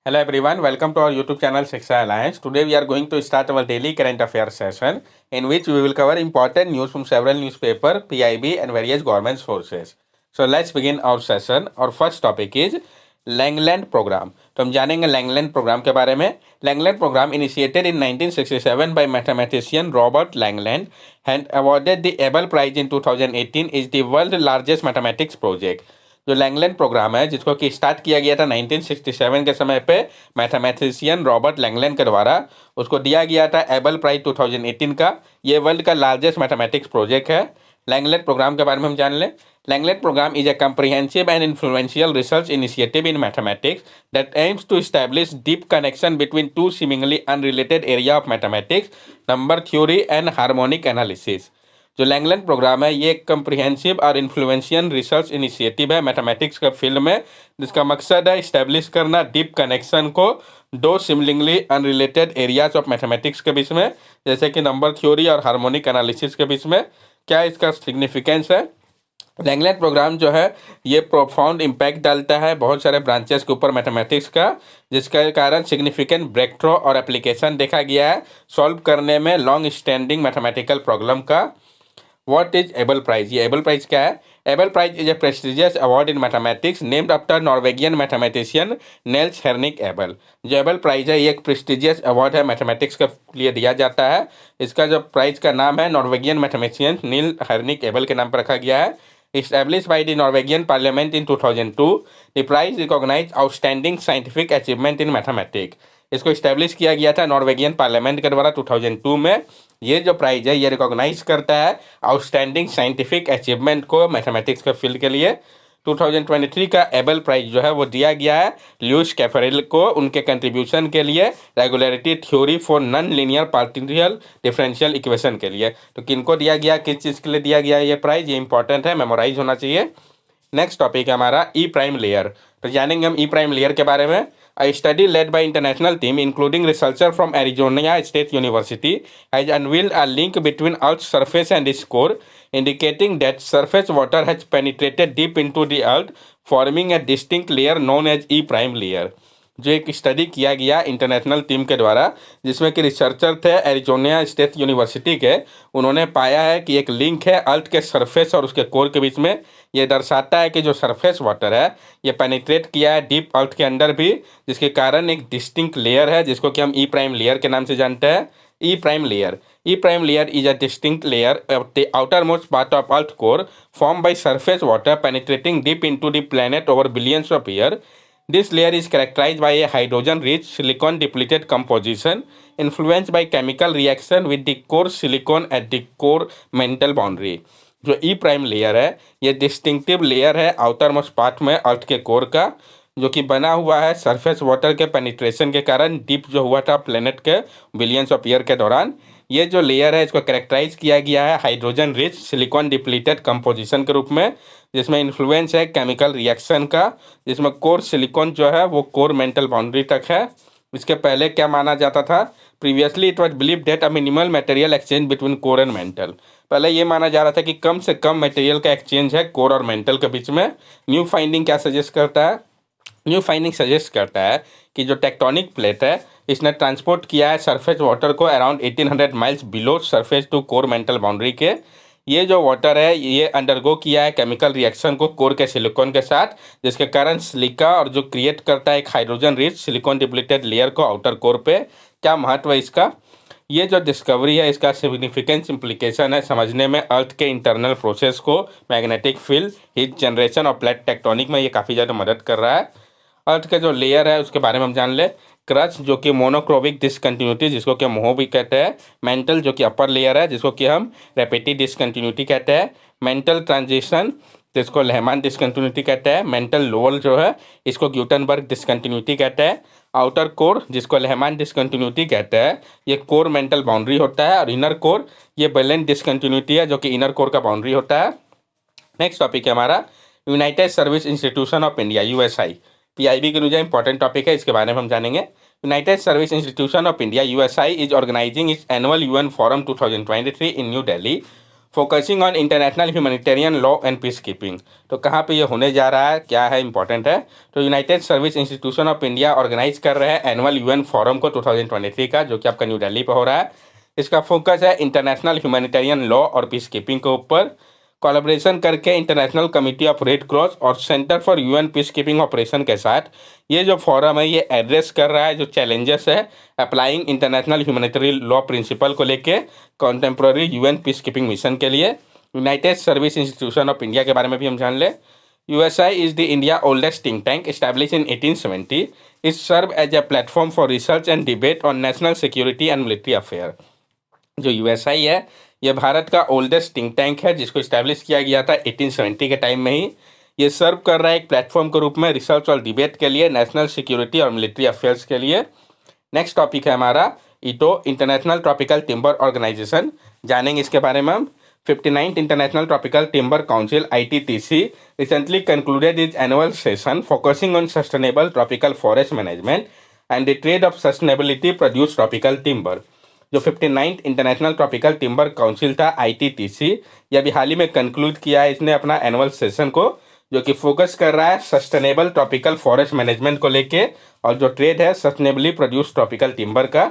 Hello everyone, welcome to our YouTube channel Shiksha Alliance. Today we are going to start our daily current affairs session in which we will cover important news from several newspaper, PIB and various government sources. So let's begin our session. Our first topic is Langland program. तो हम जानेंगे Langland program के बारे में। Langland program initiated in 1967 by mathematician Robert Langland and awarded the Abel Prize in 2018 is the world largest mathematics project। जो Langland programme है जिसको कि स्टार्ट किया गया था 1967 के समय पे मैथमेटिशियन रॉबर्ट लैंगलैंड के द्वारा, उसको दिया गया था एबल प्राइज 2018 का। ये वर्ल्ड का लार्जेस्ट मैथमेटिक्स प्रोजेक्ट है। लैंगलैंड प्रोग्राम के बारे में हम जान लें। Langland program is a comprehensive and influential research initiative in mathematics that aims to establish deep connection between two seemingly unrelated area of mathematics, number theory and harmonic analysis। जो Langland programme है ये एक comprehensive और influential research initiative है mathematics के field में, जिसका मकसद है इस्टेब्लिश करना डीप कनेक्शन को दो similarly unrelated areas of mathematics के बीच में, जैसे कि नंबर थ्योरी और हार्मोनिक एनालिसिस के बीच में। क्या इसका सिग्निफिकेंस है? लैंगलैंड प्रोग्राम जो है ये प्रोफाउंड इम्पैक्ट डालता है बहुत सारे ब्रांचेस के ऊपर मैथमेटिक्स का, जिसके कारण सिग्निफिकेंट ब्रेक थ्रू और एप्लीकेशन देखा गया है सॉल्व करने में लॉन्ग स्टैंडिंग मैथमेटिकल प्रॉब्लम का। What is Abel prize? ये एबल प्राइज क्या है? Abel prize is a prestigious award in mathematics named after Norwegian mathematician Niels हेर्निक एबल। जो एबल प्राइज है ये एक प्रेस्टिजियस अवार्ड है मैथमेटिक्स के लिए दिया जाता है। इसका जो प्राइज का नाम है नॉर्वेगियन मैथमेटिशियन नील हेर्निक एबल के नाम पर रखा गया है। Established by the Norwegian Parliament in 2002, the prize recognized outstanding scientific achievement in mathematics। इसको इस्टेब्लिश किया गया था नॉर्वेगियन पार्लियामेंट के द्वारा 2002 में। ये जो प्राइज है ये रिकॉग्नाइज करता है आउटस्टैंडिंग साइंटिफिक अचीवमेंट को मैथमेटिक्स के फील्ड के लिए। 2023 का एबल प्राइज जो है वो दिया गया है ल्यूइस कैफरेल को उनके कंट्रीब्यूशन के लिए regularity theory for non linear partial differential equation के लिए। तो किनको दिया गया, किस चीज़ के लिए दिया गया ये प्राइज, ये इंपॉर्टेंट है, मेमोराइज होना चाहिए। नेक्स्ट टॉपिक है हमारा ई प्राइम लेयर। तो जानेंगे हम ई प्राइम लेयर के बारे में। A study led by international team, including researcher from Arizona State University, has unveiled a link between Earth's surface and its core, indicating that surface water has penetrated deep into the Earth, forming a distinct layer known as E prime layer। जो एक study किया गया international team के द्वारा, जिसमें कि researcher थे Arizona state university के, उन्होंने पाया है कि एक लिंक है अर्थ के सरफेस और उसके कोर के बीच में। ये दर्शाता है कि जो सरफेस वाटर है ये पेनिट्रेट किया है डीप अर्थ के अंदर भी, जिसके कारण एक डिस्टिंक्ट लेयर है जिसको कि हम ई प्राइम लेयर के नाम से जानते हैं। E prime layer, E prime layer is a distinct layer of the outermost part of Earth core formed by surface water penetrating deep into the planet over billions of years। This layer is characterized by a hydrogen-rich silicon-depleted composition influenced by chemical reaction with the core silicon at the core mantle boundary। जो ई prime layer है ये distinctive layer है outer most part में अर्थ के core का, जो कि बना हुआ है सरफेस वाटर के पेनिट्रेशन के कारण डीप जो हुआ था प्लेनेट के बिलियंस ऑफ ईयर के दौरान। ये जो लेयर है इसको कैरेक्टराइज किया गया है hydrogen rich silicon depleted composition के रूप में, जिसमें इन्फ्लुएंस है केमिकल रिएक्शन का, जिसमें कोर सिलिकॉन जो है वो कोर मेंटल बाउंड्री तक है। इसके पहले क्या माना जाता था? Previously it was believe date a minimal material exchange between core and mental. पहले ये माना जा रहा था कि कम से कम मटेरियल का एक्सचेंज है कोर और मेंटल के बीच में। न्यू फाइंडिंग क्या सजेस्ट करता है? न्यू फाइंडिंग सजेस्ट करता है कि जो टेक्टोनिक प्लेट है इसने ट्रांसपोर्ट किया है सरफेस वाटर को around 1800 miles below surface to core mantle boundary के। ये जो वाटर है ये अंडरगो किया है केमिकल रिएक्शन को कोर के सिलिकॉन के साथ, जिसके कारण सिलिका और जो क्रिएट करता है एक hydrogen rich silicon depleted layer को आउटर कोर पे। क्या महत्व है इसका? ये जो डिस्कवरी है इसका सिग्निफिकेंस इम्प्लीकेशन है समझने में अर्थ के इंटरनल प्रोसेस को, मैग्नेटिक फील्ड, हीट जनरेशन और प्लेट टेक्टोनिक में ये काफ़ी ज़्यादा मदद कर रहा है। अर्थ का जो लेयर है उसके बारे में हम जान ले। क्रस्ट जो कि मोनोक्रोविक डिसकंटिन्यूटी जिसको कि हम मोह भी कहते हैं। मेंटल जो कि अपर लेयर है जिसको कि हम रेपेटिव डिसकंटिन्यूटी कहते हैं। मेंटल ट्रांजिशन जिसको लेहमान डिसकंटिन्यूटी कहते हैं। मेंटल लोअर जो है इसको ग्यूटनबर्ग डिसकंटिन्यूटी कहते हैं। आउटर कोर जिसको लेहमान डिसकंटिन्यूटी कहते हैं ये कोर मेंटल बाउंड्री होता है, और इनर कोर ये बेलेंट डिसकंटिन्यूटी है जो कि इनर कोर का बाउंड्री होता है। नेक्स्ट टॉपिक है हमारा United Service Institution of India USI. PIB के लिए इंपॉर्टेंट टॉपिक है, इसके बारे में हम जानेंगे। United Service Institution of India USI is organising its annual UN forum 2023 in New Delhi focusing on international humanitarian law and peacekeeping. तो कहाँ पे ये होने जा रहा है, क्या है, इंपॉर्टेंट है। तो United Service Institution of India organise कर रहे हैं एनुअल यूएन फोरम को 2023 का, जो कि आपका न्यू दिल्ली पे हो रहा है। इसका फोकस है इंटरनेशनल ह्यूमैनिटेरियन लॉ और पीस कीपिंग के ऊपर। कोलैबोरेशन करके international committee of Red Cross और centre for UN peace keeping operation के साथ ये जो फोरम है ये एड्रेस कर रहा है जो चैलेंजेस है applying international humanitarian law principal को लेके contemporary UN peace keeping mission के लिए। United Service Institution of India के बारे में भी हम जान ले। USI is the India oldest think tank established in 1870. It served as a platform for research and debate on national security and military affair. जो यूएसआई है ये भारत का ओल्डेस्ट थिंक टैंक है जिसको इस्टेब्लिश किया गया था 1870 के टाइम में ही। ये सर्व कर रहा है एक प्लेटफॉर्म के रूप में रिसर्च और डिबेट के लिए, नेशनल सिक्योरिटी और मिलिट्री अफेयर्स के लिए। नेक्स्ट टॉपिक है हमारा ईटो, इंटरनेशनल ट्रॉपिकल टिम्बर ऑर्गेनाइजेशन। जानेंगे इसके बारे में हम। 59th international Tropical Timber council ITTC recently concluded is annual session focusing on sustainable tropical forest management and the trade off sustainability produce tropical timber. जो 59th international Tropical Timber council था ITTC, ये अभी हाल ही में conclude किया है इसने अपना annual session को, जो कि फोकस कर रहा है सस्टेनेबल ट्रॉपिकल फॉरेस्ट मैनेजमेंट को लेके और जो ट्रेड है सस्टेनेबली प्रोड्यूस ट्रॉपिकल टिम्बर का।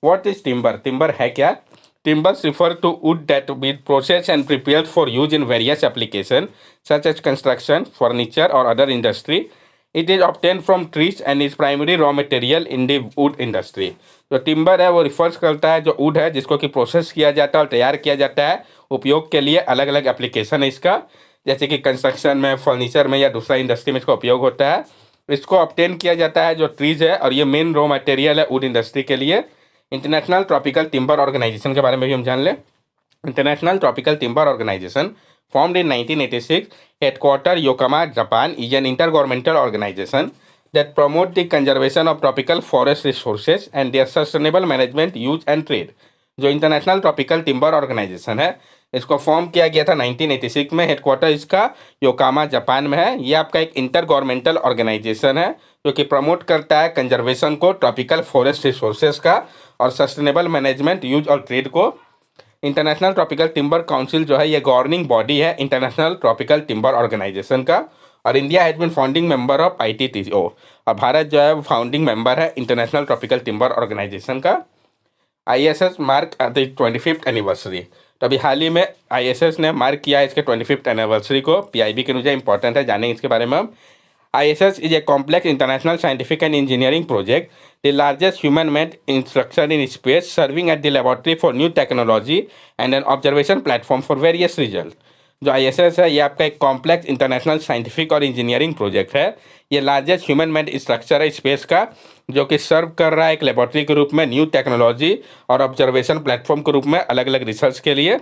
What is timber? टिम्बर है क्या? Timbers refer to wood that with processed and prepared for use in various applications such as construction, furniture or other industry. It is obtained from trees and is primary raw material in the wood industry. जो timber है वो refers करता है जो would है जिसको कि process किया जाता है और तैयार किया जाता है उपयोग के लिए। अलग अलग एप्लीकेशन है इसका, जैसे कि कंस्ट्रक्शन में, फर्नीचर में या दूसरा इंडस्ट्री में इसका उपयोग होता है। इसको ऑब्टेन किया जाता है जो ट्रीज है और ये मेन रॉ मटेरियल है वुड इंडस्ट्री के लिए। इंटरनेशनल ट्रॉपिकल टिम्बर ऑर्गेनाइजेशन के बारे में भी हम जान लें। International Tropical Timber Organization formed in 1986, headquartered Yokohama, Japan, is an intergovernmental organization that promote the conservation of tropical forest resources and their sustainable management, use and trade. जो international Tropical Timber organisation है इसको form किया गया था 1986 में। Headquarter इसका Yokohama Japan में है। ये आपका एक इंटर गवर्नमेंटल ऑर्गेनाइजेशन है जो कि प्रमोट करता है कंजर्वेशन को, ट्रॉपिकल फॉरेस्ट रिसोर्सेज का और सस्टेनेबल मैनेजमेंट, यूज और ट्रेड को। इंटरनेशनल ट्रॉपिकल टिम्बर काउंसिल जो है ये गवर्निंग बॉडी है इंटरनेशनल ट्रॉपिकल टिम्बर ऑर्गेनाइजेशन का और India has been founding member of ITTO और भारत जो है वो फाउंडिंग मेंबर है इंटरनेशनल ट्रॉपिकल टिम्बर ऑर्गेनाइजेशन का। ISS mark the 25th anniversary. तो अभी हाल ही में ISS ने मार्क किया है इसके 25th एनिवर्सरी को। PIB के अनुसार इंपॉर्टेंट है, जानेंगे इसके बारे में हम। ISS is a complex international scientific and engineering project, the largest human-made structure in space, serving as the laboratory for new technology and an observation platform for various results. जो ISS है ये आपका एक कॉम्प्लेक्स इंटरनेशनल साइंटिफिक और engineering project है। ये largest human made structure है space का जो कि सर्व कर रहा है एक लेबोरेटरी के रूप में, न्यू टेक्नोलॉजी और ऑब्जर्वेशन प्लेटफॉर्म के रूप में अलग अलग रिसर्च के लिए।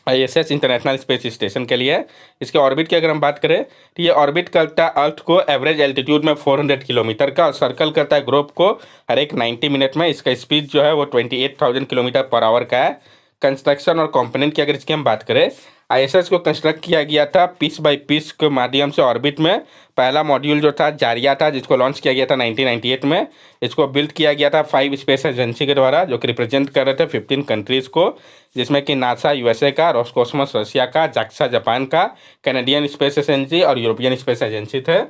ISS इंटरनेशनल स्पेस स्टेशन के लिए। इसके ऑर्बिट की अगर हम बात करें तो ये ऑर्बिट करता है अर्थ को एवरेज एल्टीट्यूड में 400 किलोमीटर का और सर्कल करता है ग्लोब को हर एक 90 मिनट में। इसका स्पीड जो है वो 28,000 किलोमीटर पर आवर का है। कंस्ट्रक्शन और कंपोनेंट की अगर इसकी हम बात करें, ISS को कंस्ट्रक्ट किया गया था पीस बाय पीस के माध्यम से ऑर्बिट में। पहला मॉड्यूल जो था जारिया था जिसको लॉन्च किया गया था 1998 में। इसको बिल्ड किया गया था 5 स्पेस एजेंसी के द्वारा जो कि रिप्रेजेंट कर रहे थे 15 कंट्रीज़ को, जिसमें कि नासा USA का, रोस्कोसमोस रशिया का, जाक्सा जापान का, कैनेडियन स्पेस एजेंसी और यूरोपियन स्पेस एजेंसी थे।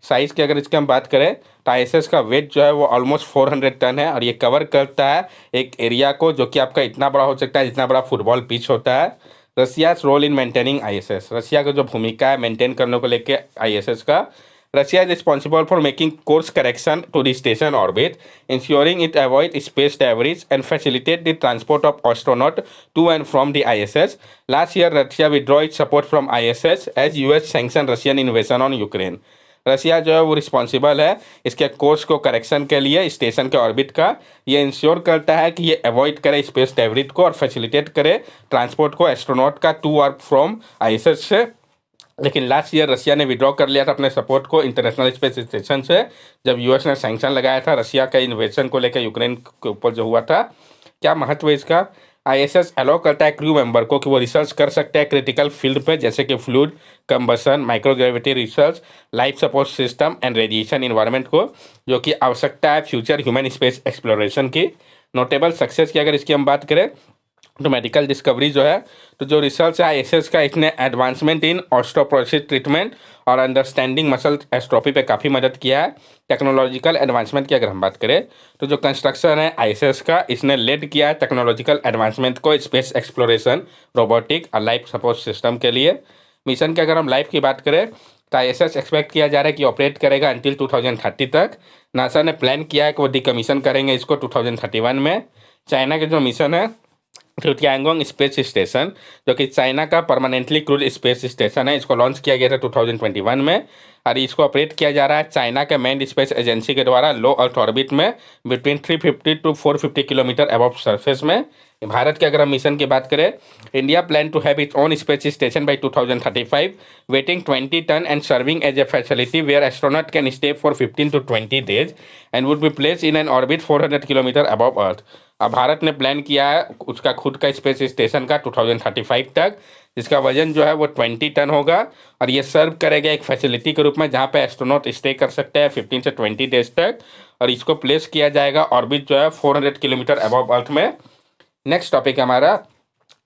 साइज़ की अगर इसकी हम बात करें तो ISS का वेट जो है वो ऑलमोस्ट 400 टन है और ये कवर करता है एक एरिया को जो कि आपका इतना बड़ा हो सकता है जितना बड़ा फुटबॉल पिच होता है। Russia's role in maintaining ISS, Russia का जो भूमिका है मेंटेन करने को लेके ISS का। Russia is responsible for making course correction to the station orbit, ensuring it avoid space debris and facilitate the transport of astronaut to and from the ISS। Last year Russia withdraw it support from ISS as US sanction Russian invasion on Ukraine. Russia जो है वो responsible है इसके course को correction के लिए station के orbit का। ये इंश्योर करता है कि ये अवॉइड करे स्पेस डेब्रिस को और फैसिलिटेट करे ट्रांसपोर्ट को एस्ट्रोनॉट का टू और फ्रॉम ISS से। लेकिन लास्ट ईयर रसिया ने विड्रॉ कर लिया था अपने सपोर्ट को इंटरनेशनल स्पेस स्टेशन से जब US ने सैंक्शन लगाया था रसिया के इन्वेजन को लेकर यूक्रेन के ऊपर जो हुआ था। क्या महत्व है इसका? ISS अलाउ करता है क्रू मेंबर को कि वो रिसर्च कर सकते हैं क्रिटिकल फील्ड पे जैसे कि fluid combustion, microgravity research, life support system and radiation environment को, जो कि आवश्यकता है फ्यूचर ह्यूमन स्पेस एक्सप्लोरेशन की। नोटेबल सक्सेस की अगर इसकी हम बात करें तो मेडिकल डिस्कवरी जो है, तो जो रिसर्च है आईएसएस का, इसने एडवांसमेंट इन ऑस्टियोपोरोसिस ट्रीटमेंट और अंडरस्टैंडिंग मसल एस्ट्रोफी पे काफ़ी मदद किया है। टेक्नोलॉजिकल एडवांसमेंट की अगर हम बात करें, तो जो कंस्ट्रक्शन है आईएसएस का, इसने लेड किया है टेक्नोलॉजिकल एडवांसमेंट को स्पेस एक्सप्लोरेशन, रोबोटिक और लाइफ सपोर्ट सिस्टम के लिए। मिशन की अगर हम लाइफ की बात करें, तो आईएसएस एक्सपेक्ट किया जा रहा है कि ऑपरेट करेगा अंटिल 2030 तक। नासा ने प्लान किया है कि वो डिकमीशन करेंगे इसको 2031 में। चाइना के जो मिशन है, तो तियांगोंग स्पेस स्टेशन, जो कि चाइना का परमानेंटली क्रूड स्पेस स्टेशन है, इसको लॉन्च किया गया था 2021 में, और इसको ऑपरेट किया जा रहा है चाइना के मैन्ड स्पेस एजेंसी के द्वारा लो अर्थ ऑर्बिट में between 350 to 450 kilometre above surface में। भारत के अगर हम मिशन की बात करें, India plan to have its own space station by 2035, weighing 20 ton and serving as a facility where astronaut can stay for 15 to 20 days and would be place in an orbit 400 kilometre above earth. अब भारत ने plan किया है उसका खुद का space station का 2035 तक, जिसका वजन जो है वो 20 टन होगा, और ये सर्व करेगा एक फैसिलिटी के रूप में जहाँ पे एस्ट्रोनॉट स्टे कर सकते हैं 15 से 20 डेज तक, और इसको प्लेस किया जाएगा ऑर्बिट जो है 400 किलोमीटर अबव अर्थ में। नेक्स्ट टॉपिक है हमारा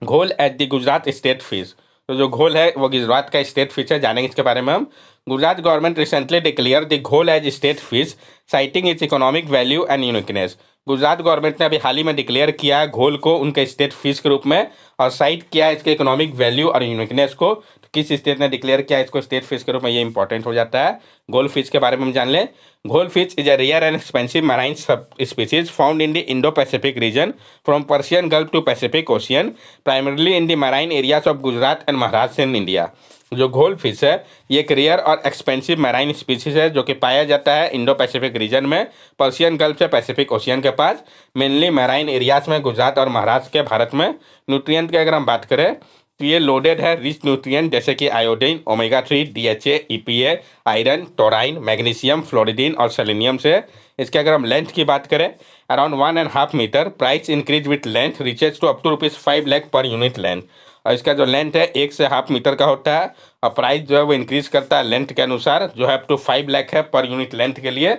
घोल at the Gujarat state fish. तो जो घोल है वो गुजरात का स्टेट फिश है, जानेंगे इसके बारे में हम। Gujarat government recently declared the ghol as state fish, citing its economic value and uniqueness. Gujarat government ने अभी हाल ही में डिक्लेयर किया है घोल को उनके स्टेट फिश के रूप में, और साइट किया है इसके इकोनॉमिक वैल्यू और यूनिकनेस को। तो किस स्टेट ने डिक्लेयर किया है इसको स्टेट फिश के रूप में, ये इंपॉर्टेंट हो जाता है। घोल फिश के बारे में हम जान लें। Ghol fish is a rare and expensive marine sub species found in the Indo Pacific region from Persian Gulf to Pacific Ocean, primarily in the marine areas of Gujarat and Maharashtra in India. जो ghol fish है ये एक rare और expensive marine species है जो कि पाया जाता है इंडो पैसिफिक रीजन में, पर्शियन गल्फ से पैसिफिक ओशियन के पास, मेनली मैराइन एरियाज में गुजरात और महाराष्ट्र के भारत में। न्यूट्रिएंट की अगर हम बात करें, तो ये लोडेड है रिच न्यूट्रिएंट जैसे कि iodine, omega 3, DHA, EPA, iron, taurine, magnesium, फ्लोरिडीन और सेलेनियम से। इसके अगर हम लेंथ की बात करें, around 1.5 metre, price increase with length, reaches to up to ₹5 lakh per unit length. और इसका जो लेंथ है 1 से ½ मीटर का होता है, और प्राइस जो है वो इंक्रीज करता है लेंथ के अनुसार, जो है अप टू 5 लाख है पर यूनिट लेंथ के लिए।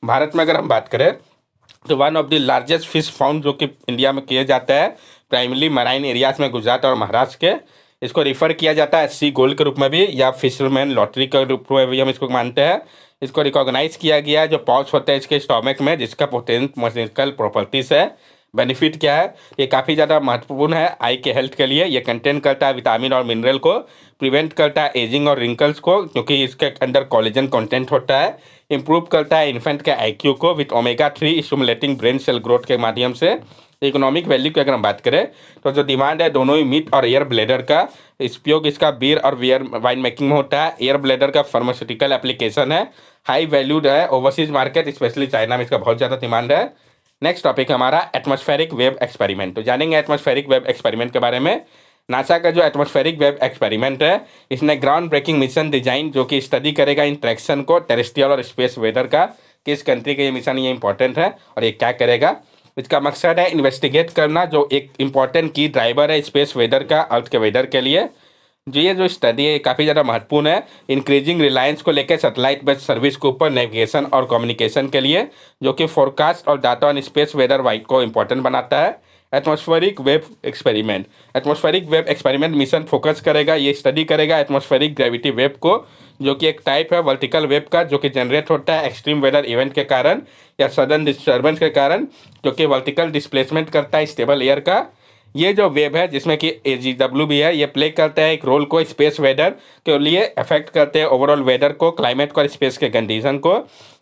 भारत में अगर हम बात करें, तो one of the largest fish found जो कि इंडिया में किया जाता है प्राइमरली मराइन एरियाज में गुजरात और महाराष्ट्र के। इसको रिफर किया जाता है सी गोल्ड के रूप में भी, या फिशरमैन लॉटरी के रूप में भी हम इसको मानते हैं। इसको रिकॉग्नाइज किया गया है जो पाउच होता है इसके स्टोमक में, जिसका पोटेंट मैकेनिकल प्रॉपर्टीज है। बेनिफिट क्या है, ये काफ़ी ज़्यादा महत्वपूर्ण है आई के हेल्थ के लिए। ये कंटेन करता है विटामिन और मिनरल को, प्रिवेंट करता है एजिंग और रिंकल्स को क्योंकि इसके अंदर कोलेजन कंटेंट होता है, इंप्रूव करता है इन्फेंट के आईक्यू को with omega 3 stimulating brain cell growth के माध्यम से। इकोनॉमिक वैल्यू की अगर हम बात करें, तो जो डिमांड है दोनों ही मीट और एयर ब्लेडर का, उपयोग इसका बीयर और वियर वाइन मेकिंग में होता है। एयर ब्लेडर का फार्मास्यूटिकल एप्लीकेशन है, हाई वैल्यूड है ओवरसीज मार्केट स्पेशली चाइना में इसका बहुत ज़्यादा डिमांड है। नेक्स्ट टॉपिक हमारा एटमॉस्फेरिक वेव एक्सपेरिमेंट। तो जानेंगे एटमॉस्फेरिक वेव एक्सपेरिमेंट के बारे में। नासा का जो एटमॉस्फेरिक वेव एक्सपेरिमेंट है, इसने ग्राउंड ब्रेकिंग मिशन डिजाइन जो कि स्टडी करेगा इंटरेक्शन को टेरेस्ट्रियल और स्पेस वेदर का, किस कंट्री का ये मिशन, ये इंपॉर्टेंट है और ये क्या करेगा। इसका मकसद है इन्वेस्टिगेट करना जो एक इंपॉर्टेंट की ड्राइवर है स्पेस वेदर का, अर्थ के वेदर के लिए। ये जो स्टडी है काफ़ी ज़्यादा महत्वपूर्ण है इंक्रीजिंग रिलायंस को लेकर सैटेलाइट बेस्ड सर्विस के ऊपर नेविगेशन और कम्युनिकेशन के लिए, जो कि फोरकास्ट और डाटा ऑन स्पेस वेदर वाइट को इंपॉर्टेंट बनाता है। Atmospheric wave experiment, atmospheric wave experiment mission focus करेगा, ये स्टडी करेगा एटमॉस्फेरिक ग्रेविटी वेव को, जो कि एक टाइप है वर्टिकल वेव का जो कि जनरेट होता है एक्सट्रीम वेदर इवेंट के कारण या सडन डिस्टर्बेंस के कारण, जो कि वर्टिकल डिस्प्लेसमेंट करता है स्टेबल एयर का। ये जो वेव है जिसमें कि AGW भी है, ये प्ले करता है एक रोल को स्पेस वेदर के लिए, अफेक्ट करते हैं ओवरऑल वेदर को, क्लाइमेट को और स्पेस के कंडीशन को।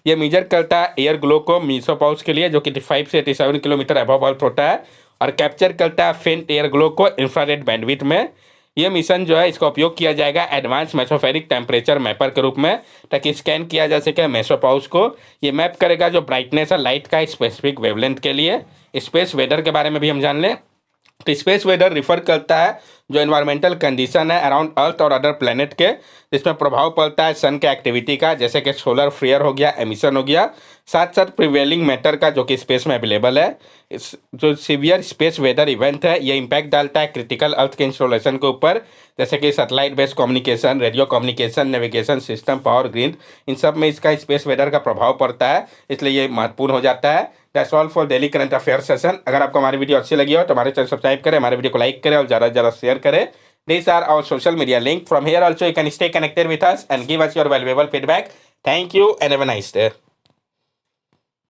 ये मेजर करता है एयर ग्लो को मीसोपाउस के लिए, जो कि 5 से 87 किलोमीटर अबव अर्थ होता है, और कैप्चर करता है फेंट एयर ग्लो को इंफ्रारेड बैंडविड्थ में। ये मिशन जो है इसका उपयोग किया जाएगा एडवांस मेसोफेरिक टेम्परेचर मैपर के रूप में, ताकि स्कैन किया जा सके मेसोपाउस को। ये मैप करेगा जो ब्राइटनेस है लाइट का स्पेसिफिक वेवलेंथ के लिए। स्पेस वेदर के बारे में भी हम जान लें, तो स्पेस वेदर रिफर करता है जो एनवायरमेंटल कंडीशन है अराउंड अर्थ और अदर प्लेनेट के, जिसमें प्रभाव पड़ता है सन के एक्टिविटी का, जैसे कि सोलर फ्लेयर हो गया, एमिशन हो गया, साथ साथ प्रिवेलिंग मैटर का जो कि स्पेस में अवेलेबल है। जो सीवियर स्पेस वेदर इवेंट है ये इम्पैक्ट डालता है क्रिटिकल अर्थ के इंस्टॉलेशन के ऊपर, जैसे कि satellite based communication, radio communication, navigation system, power grid, इन सब में इसका स्पेस वेदर का प्रभाव पड़ता है, इसलिए ये महत्वपूर्ण हो जाता है। That's all for daily current affair session. अगर आपको हमारी वीडियो अच्छी लगी हो तो हमारे चैनल सब्सक्राइब करें, हमारे वीडियो को लाइक करें और ज़्यादा से ज़्यादा शेयर करें। These are our social media link. From here also you can stay connected with us and give us your valuable feedback. Thank you and have a nice day.